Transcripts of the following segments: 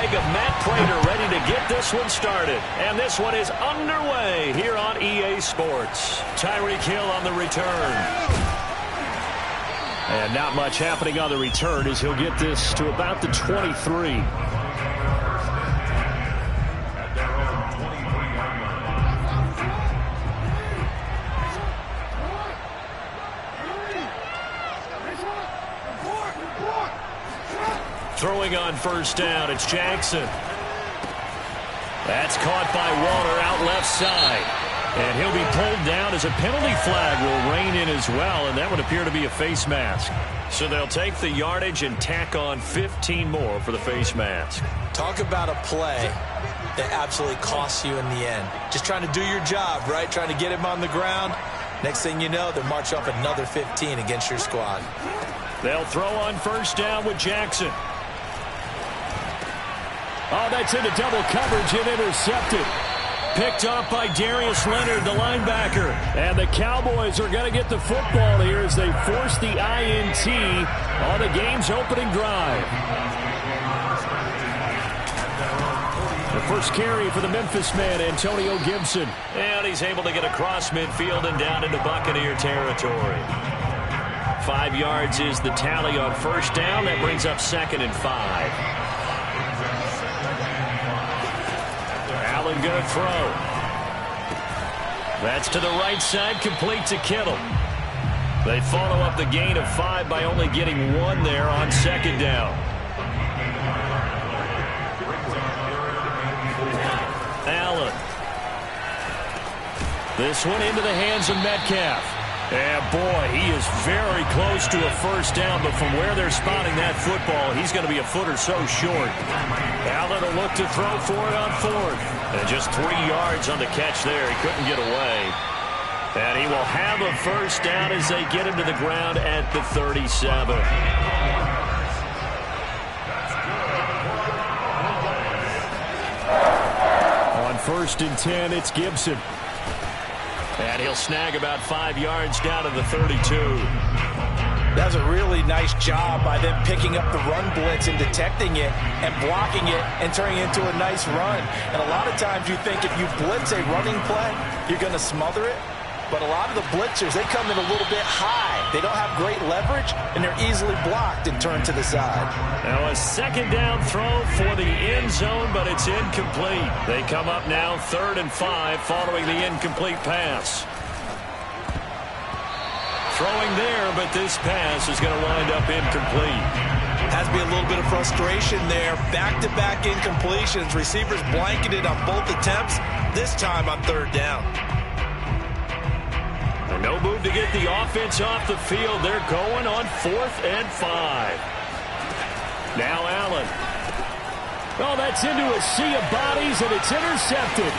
Of Matt Prater ready to get this one started. And this one is underway here on EA Sports. Tyreek Hill on the return. And not much happening on the return as he'll get this to about the 23. Throwing on first down, it's Jackson. That's caught by Waller out left side. And he'll be pulled down as a penalty flag will rein in as well, and that would appear to be a face mask. So they'll take the yardage and tack on 15 more for the face mask. Talk about a play that absolutely costs you in the end. Just trying to do your job, right? Trying to get him on the ground. Next thing you know, they'll march up another 15 against your squad. They'll throw on first down with Jackson. Oh, that's into double coverage and intercepted. Picked off by Darius Leonard, the linebacker. And the Cowboys are going to get the football here as they force the INT on the game's opening drive. The first carry for the Memphis man, Antonio Gibson. And he's able to get across midfield and down into Buccaneer territory. 5 yards is the tally on first down. That brings up 2nd and 5. Allen going to throw. That's to the right side, complete to Kittle. They follow up the gain of 5 by only getting 1 there on 2nd down. Allen. This one into the hands of Metcalf. And boy, he is very close to a first down, but from where they're spotting that football, he's going to be a foot or so short. Allen will look to throw for it on 4th. And just 3 yards on the catch there. He couldn't get away. And he will have a first down as they get him to the ground at the 37. On 1st and 10, it's Gibson. And he'll snag about 5 yards down to the 32. That's a really nice job by them picking up the run blitz and detecting it and blocking it and turning it into a nice run. And a lot of times you think if you blitz a running play, you're going to smother it. But a lot of the blitzers, they come in a little bit high. They don't have great leverage, and they're easily blocked and turned to the side. Now a 2nd down throw for the end zone, but it's incomplete. They come up now 3rd and 5 following the incomplete pass. Throwing there, but this pass is going to wind up incomplete. Has to be a little bit of frustration there. Back-to-back incompletions. Receivers blanketed on both attempts, this time on 3rd down. No move to get the offense off the field. They're going on 4th and 5. Now Allen. Oh, that's into a sea of bodies, and it's intercepted.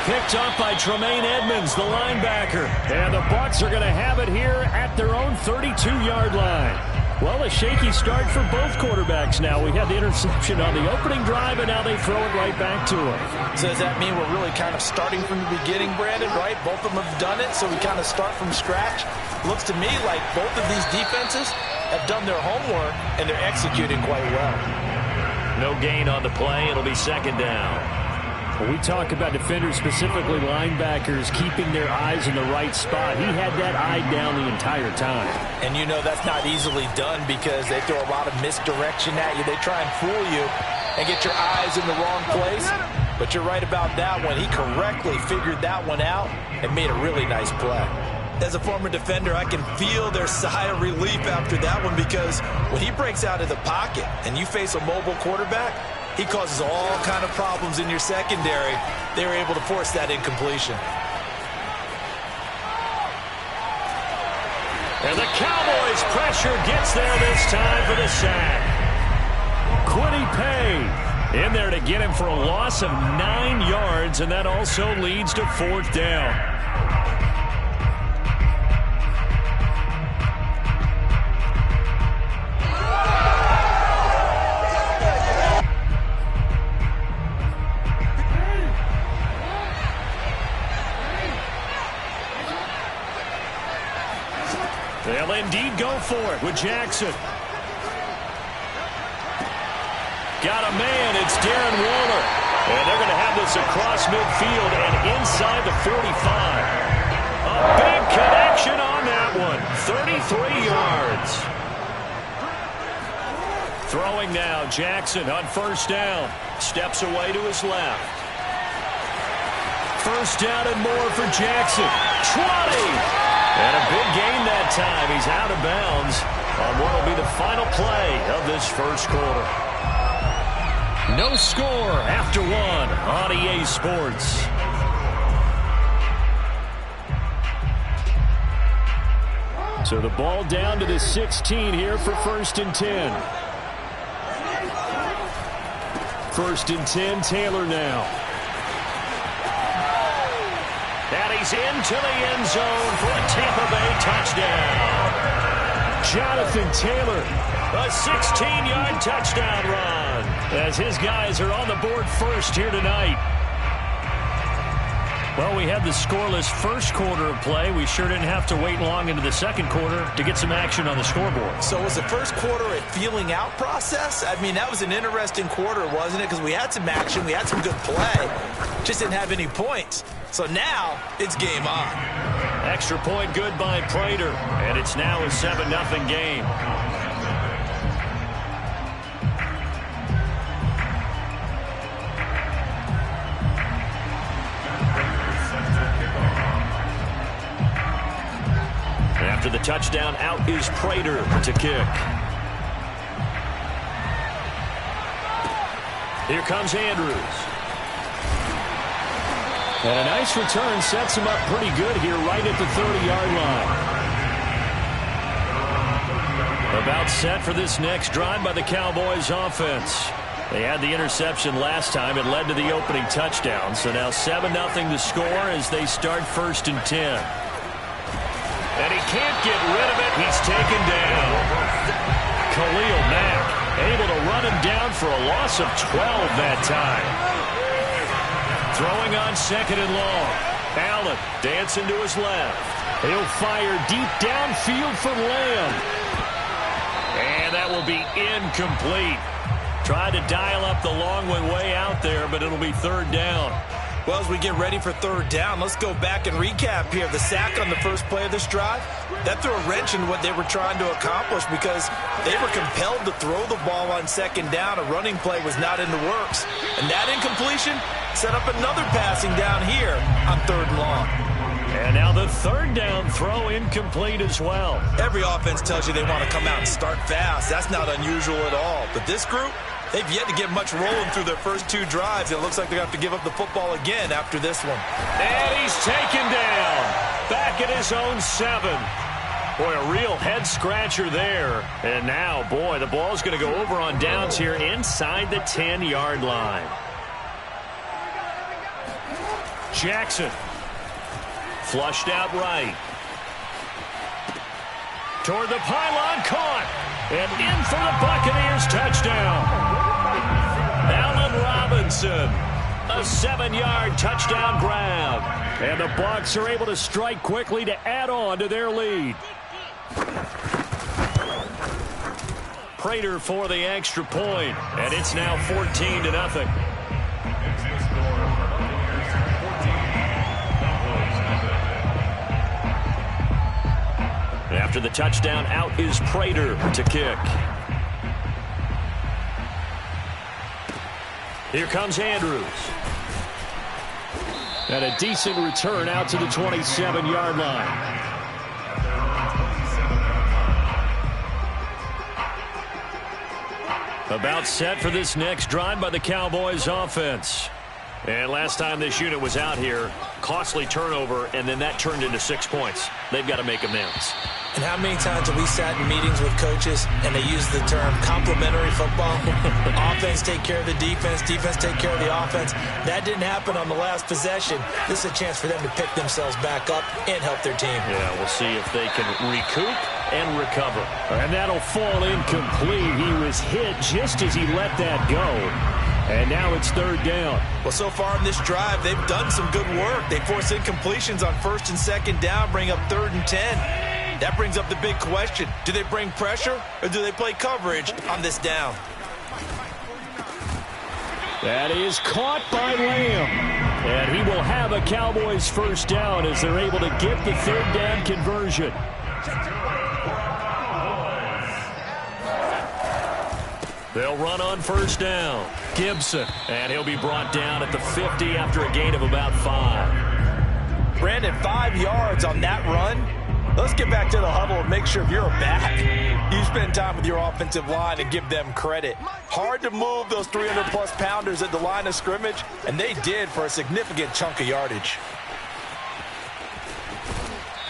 Picked up by Tremaine Edmonds, the linebacker. And the Bucs are going to have it here at their own 32-yard line. Well, a shaky start for both quarterbacks now. We had the interception on the opening drive, and now they throw it right back to him. So does that mean we're really kind of starting from the beginning, Brandon, right? Both of them have done it, so we kind of start from scratch. Looks to me like both of these defenses have done their homework, and they're executing quite well. No gain on the play. It'll be 2nd down. When we talk about defenders, specifically linebackers, keeping their eyes in the right spot, he had that eye down the entire time. And you know that's not easily done because they throw a lot of misdirection at you. They try and fool you and get your eyes in the wrong place. But you're right about that one. He correctly figured that one out and made a really nice play. As a former defender, I can feel their sigh of relief after that one because when he breaks out of the pocket and you face a mobile quarterback, he causes all kind of problems in your secondary. They were able to force that incompletion. And the Cowboys' pressure gets there this time for the sack. Kwity Paye in there to get him for a loss of 9 yards, and that also leads to 4th down. They'll indeed go for it with Jackson. Got a man, it's Darren Waller. And they're going to have this across midfield and inside the 45. A big connection on that one. 33 yards. Throwing now, Jackson on 1st down. Steps away to his left. 1st down and more for Jackson. 20. And a big gain that time. He's out of bounds on what will be the final play of this first quarter. No score after 1 on EA Sports. So the ball down to the 16 here for 1st and 10. 1st and 10, Taylor now. And he's into the end zone for a Tampa Bay touchdown. Jonathan Taylor, a 16-yard touchdown run, as his guys are on the board first here tonight. Well, we had the scoreless first quarter of play. We sure didn't have to wait long into the second quarter to get some action on the scoreboard. So was the first quarter a feeling out process? I mean, that was an interesting quarter, wasn't it? Because we had some action, we had some good play, just didn't have any points. So now it's game on. Extra point good by Prater, and it's now a 7-0 game. After the touchdown, out is Prater to kick. Here comes Andrews. And a nice return sets him up pretty good here right at the 30-yard line. About set for this next drive by the Cowboys offense. They had the interception last time. It led to the opening touchdown. So now 7-0 to score as they start 1st and 10. And he can't get rid of it. He's taken down. Khalil Mack able to run him down for a loss of 12 that time. Throwing on 2nd and long. Allen dancing to his left. He'll fire deep downfield for Lamb. And that will be incomplete. Tried to dial up the long one way out there, but it'll be 3rd down. Well, as we get ready for 3rd down, let's go back and recap here. The sack on the first play of this drive, that threw a wrench in what they were trying to accomplish because they were compelled to throw the ball on 2nd down. A running play was not in the works. And that incompletion set up another passing down here on 3rd and long. And now the 3rd down throw incomplete as well. Every offense tells you they want to come out and start fast. That's not unusual at all. But this group, they've yet to get much rolling through their first 2 drives. It looks like they're going to have to give up the football again after this one. And he's taken down. Back at his own 7. Boy, a real head-scratcher there. And now, boy, the ball's going to go over on downs here inside the 10-yard line. Jackson. Flushed out right. Toward the pylon, caught. And in for the Buccaneers touchdown. Allen Robinson, a 7-yard touchdown grab. And the Bucs are able to strike quickly to add on to their lead. Prater for the extra point, and it's now 14-0. After the touchdown, out is Prater to kick. Here comes Andrews. And a decent return out to the 27-yard line. About set for this next drive by the Cowboys offense. And last time this unit was out here, costly turnover, and then that turned into 6 points. They've got to make amends. And how many times have we sat in meetings with coaches and they use the term complementary football? Offense take care of the defense, defense take care of the offense. That didn't happen on the last possession. This is a chance for them to pick themselves back up and help their team. Yeah, we'll see if they can recoup and recover. And that'll fall incomplete. He was hit just as he let that go. And now it's 3rd down. Well, so far in this drive, they've done some good work. They force incompletions on 1st and 2nd down, bring up 3rd and 10. That brings up the big question. Do they bring pressure or do they play coverage on this down? That is caught by Lamb. And he will have a Cowboys 1st down as they're able to get the 3rd down conversion. They'll run on 1st down. Gibson. And he'll be brought down at the 50 after a gain of about 5. Brandon, 5 yards on that run. Let's get back to the huddle and make sure if you're a back, you spend time with your offensive line and give them credit. Hard to move those 300-plus pounders at the line of scrimmage, and they did for a significant chunk of yardage.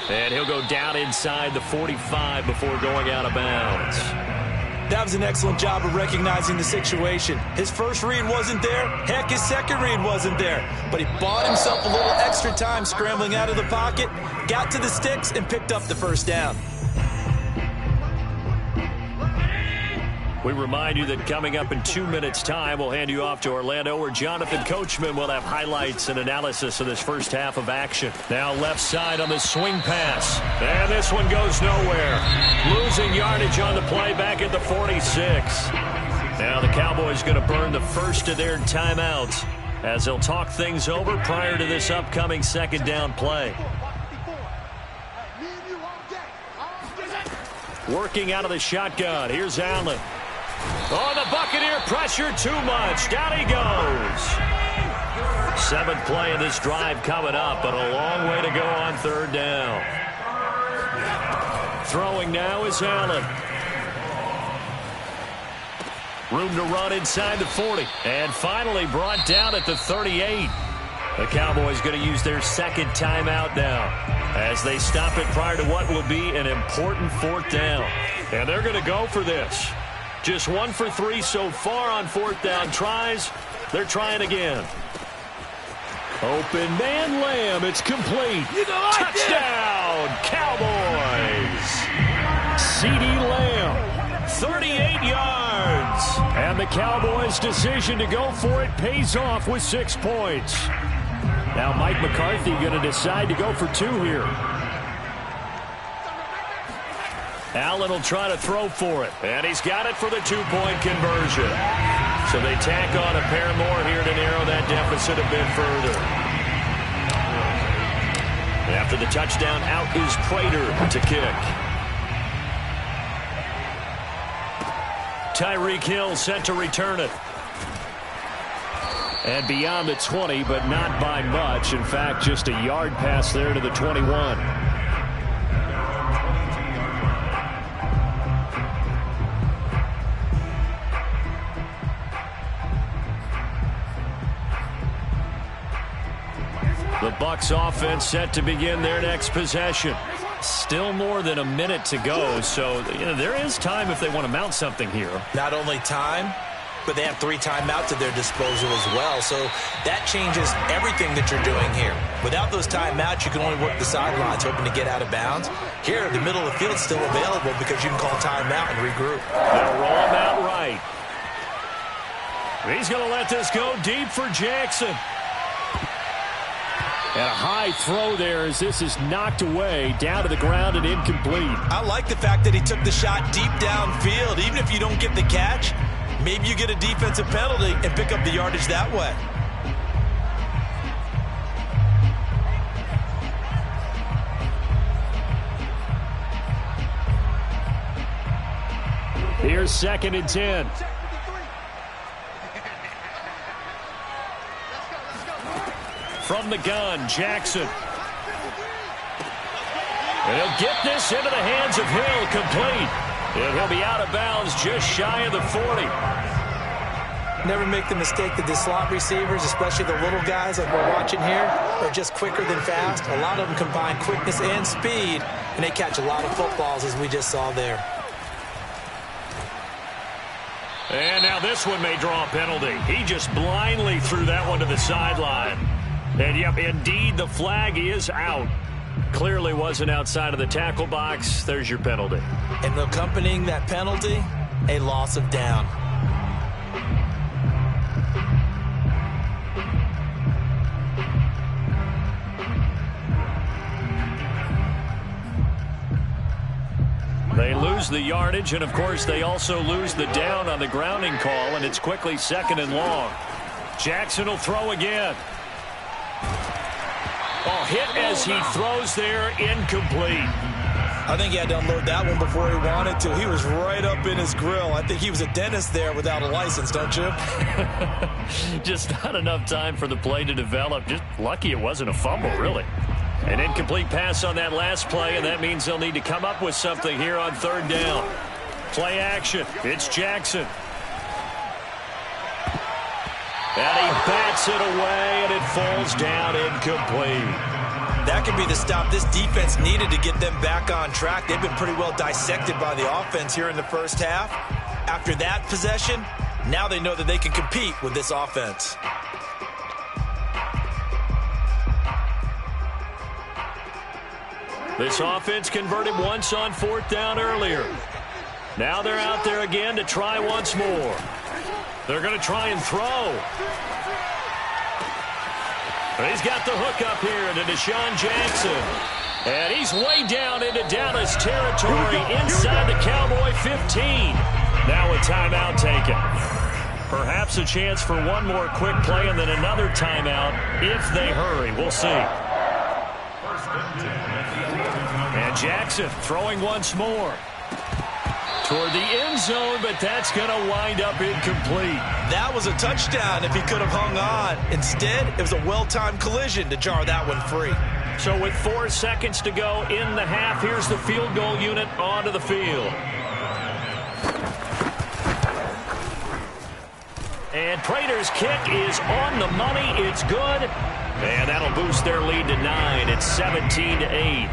And he'll go down inside the 45 before going out of bounds. That was an excellent job of recognizing the situation. His first read wasn't there. Heck, his second read wasn't there. But he bought himself a little extra time scrambling out of the pocket, got to the sticks, and picked up the 1st down. We remind you that coming up in 2 minutes' time, we'll hand you off to Orlando, where Jonathan Coachman will have highlights and analysis of this first half of action. Now left side on the swing pass. And this one goes nowhere. Losing yardage on the play back at the 46. Now the Cowboys going to burn the first of their timeouts as they'll talk things over prior to this upcoming second down play. Working out of the shotgun. Here's Allen. Oh, the Buccaneer pressure too much. Down he goes. 7th play of this drive coming up, but a long way to go on third down. Throwing now is Allen. Room to run inside the 40. And finally brought down at the 38. The Cowboys going to use their second timeout now as they stop it prior to what will be an important 4th down. And they're going to go for this. Just 1 for 3 so far on 4th down tries. They're trying again. Open man Lamb. It's complete. Touchdown, Cowboys. CeeDee Lamb, 38 yards. And the Cowboys' decision to go for it pays off with 6 points. Now Mike McCarthy going to decide to go for 2 here. Allen will try to throw for it. And he's got it for the 2-point conversion. So they tack on a pair more here to narrow that deficit a bit further. After the touchdown, out is Prater to kick. Tyreek Hill set to return it. And beyond the 20, but not by much. In fact, just a yard pass there to the 21. The Bucs offense set to begin their next possession. Still more than a minute to go, so there is time if they want to mount something here. Not only time, but they have 3 timeouts at their disposal as well, so that changes everything that you're doing here. Without those timeouts, you can only work the sidelines, hoping to get out of bounds. Here, the middle of the field's still available because you can call timeout and regroup. They'll roll him out right. He's going to let this go deep for Jackson. And a high throw there as this is knocked away, down to the ground and incomplete. I like the fact that he took the shot deep downfield. Even if you don't get the catch, maybe you get a defensive penalty and pick up the yardage that way. Here's 2nd and 10. From the gun, Jackson. And he'll get this into the hands of Hill, complete. And he'll be out of bounds just shy of the 40. Never make the mistake that the slot receivers, especially the little guys like we're watching here, are just quicker than fast. A lot of them combine quickness and speed, and they catch a lot of footballs, as we just saw there. And now this one may draw a penalty. He just blindly threw that one to the sideline. And, yep, indeed, the flag is out. Clearly wasn't outside of the tackle box. There's your penalty. And accompanying that penalty, a loss of down. They lose the yardage, and, of course, they also lose the down on the grounding call, and it's quickly 2nd and long. Jackson will throw again. Oh, hit as he throws there, incomplete. I think he had to unload that one before he wanted to. He was right up in his grill. I think he was a dentist there without a license, don't you? Just not enough time for the play to develop. Just lucky it wasn't a fumble, really. An incomplete pass on that last play, and that means they'll need to come up with something here on 3rd down. Play action. It's Jackson. And he bats it away, and it falls down incomplete. That could be the stop this defense needed to get them back on track. They've been pretty well dissected by the offense here in the first half. After that possession, now they know that they can compete with this offense. This offense converted once on 4th down earlier. Now they're out there again to try once more. They're going to try and throw. He's got the hook up here to Deshaun Jackson. And he's way down into Dallas territory inside the Cowboy 15. Now a timeout taken. Perhaps a chance for one more quick play and then another timeout if they hurry. We'll see. And Jackson throwing once more. Toward the end zone, but that's going to wind up incomplete. That was a touchdown if he could have hung on. Instead, it was a well-timed collision to jar that one free. So with 4 seconds to go in the half, here's the field goal unit onto the field. And Prater's kick is on the money. It's good. And that'll boost their lead to 9. It's 17-8.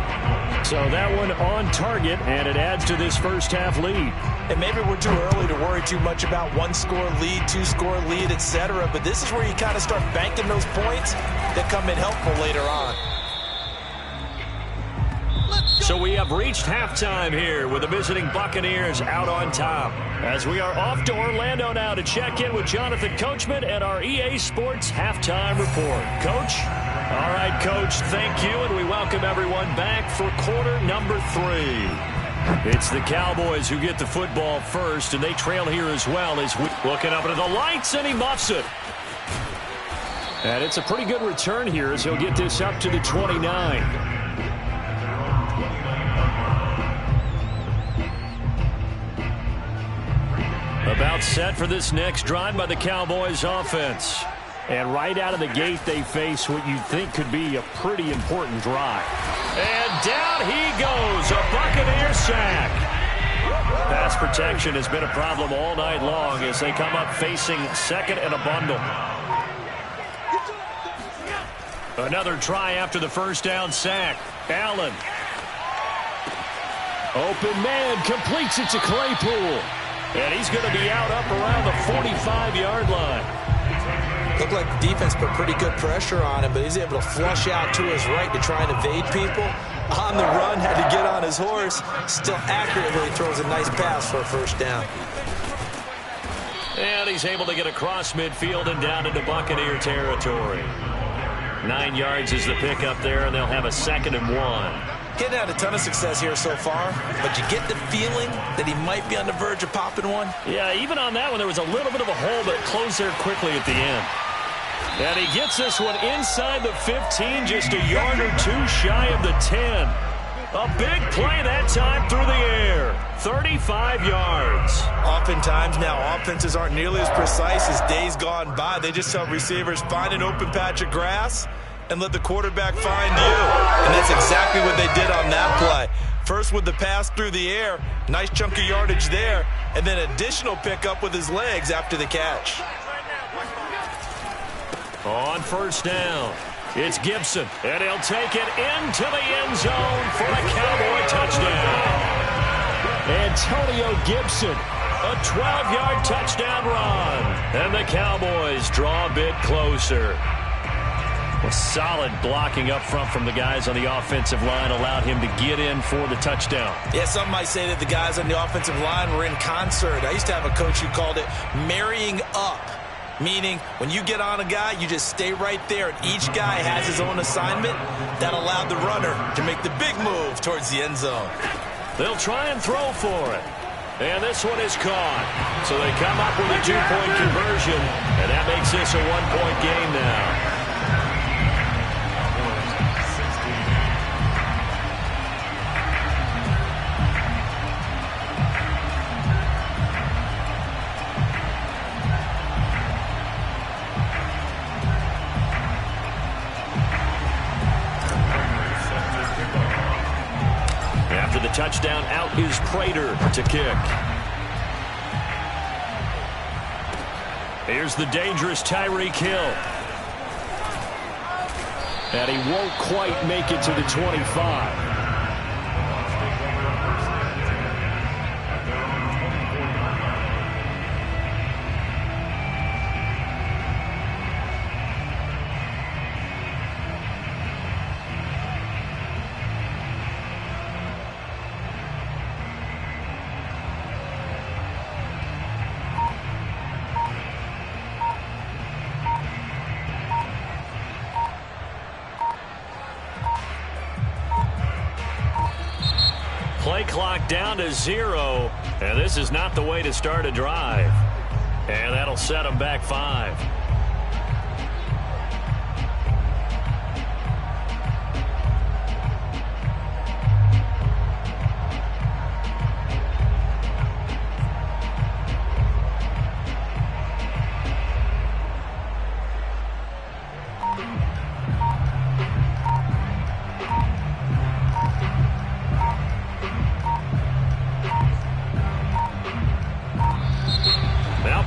So that one on target, and it adds to this first half lead. And maybe we're too early to worry too much about one-score lead, two-score lead, etc. But this is where you kind of start banking those points that come in helpful later on. So we have reached halftime here with the visiting Buccaneers out on top. As we are off to Orlando now to check in with Jonathan Coachman and our EA Sports Halftime Report. Coach? All right, Coach, thank you, and we welcome everyone back for quarter number 3. It's the Cowboys who get the football first, and they trail here as well as we looking up into the lights, and he muffs it. And it's a pretty good return here as he'll get this up to the 29. About set for this next drive by the Cowboys offense. And right out of the gate, they face what you think could be a pretty important drive. And down he goes, a Buccaneer sack. Pass protection has been a problem all night long as they come up facing second and a bundle. Another try after the first down sack. Allen. Open man, completes it to Claypool. And he's going to be out up around the 45-yard line. Looked like the defense put pretty good pressure on him, but he's able to flush out to his right to try and evade people. On the run, had to get on his horse. Still accurately throws a nice pass for a first down. And he's able to get across midfield and down into Buccaneer territory. 9 yards is the pickup there, and they'll have a 2nd and 1. Getting had a ton of success here so far, but you get the feeling that he might be on the verge of popping one. Yeah, even on that one, there was a little bit of a hole, but closed there quickly at the end. And he gets this one inside the 15, just a yard or two shy of the 10. A big play that time through the air. 35 yards. Oftentimes now, offenses aren't nearly as precise as days gone by. They just tell receivers, find an open patch of grass and let the quarterback find you. And that's exactly what they did on that play. First with the pass through the air, nice chunk of yardage there, and then additional pickup with his legs after the catch. On first down, it's Gibson, and he'll take it into the end zone for a Cowboy touchdown. Antonio Gibson, a 12-yard touchdown run, and the Cowboys draw a bit closer. A solid blocking up front from the guys on the offensive line allowed him to get in for the touchdown. Yeah, some might say that the guys on the offensive line were in concert. I used to have a coach who called it marrying up, meaning when you get on a guy, you just stay right there, and each guy has his own assignment. That allowed the runner to make the big move towards the end zone. They'll try and throw for it. And this one is caught. So they come up with a 2-point conversion, and that makes this a 1-point game now. Touchdown, out is Prater to kick. Here's the dangerous Tyreek Hill. And he won't quite make it to the 25. Play clock down to 0, and this is not the way to start a drive. And that'll set them back 5.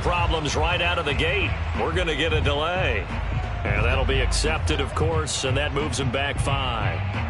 Problems right out of the gate. We're going to get a delay. And that'll be accepted, of course, and that moves him back 5.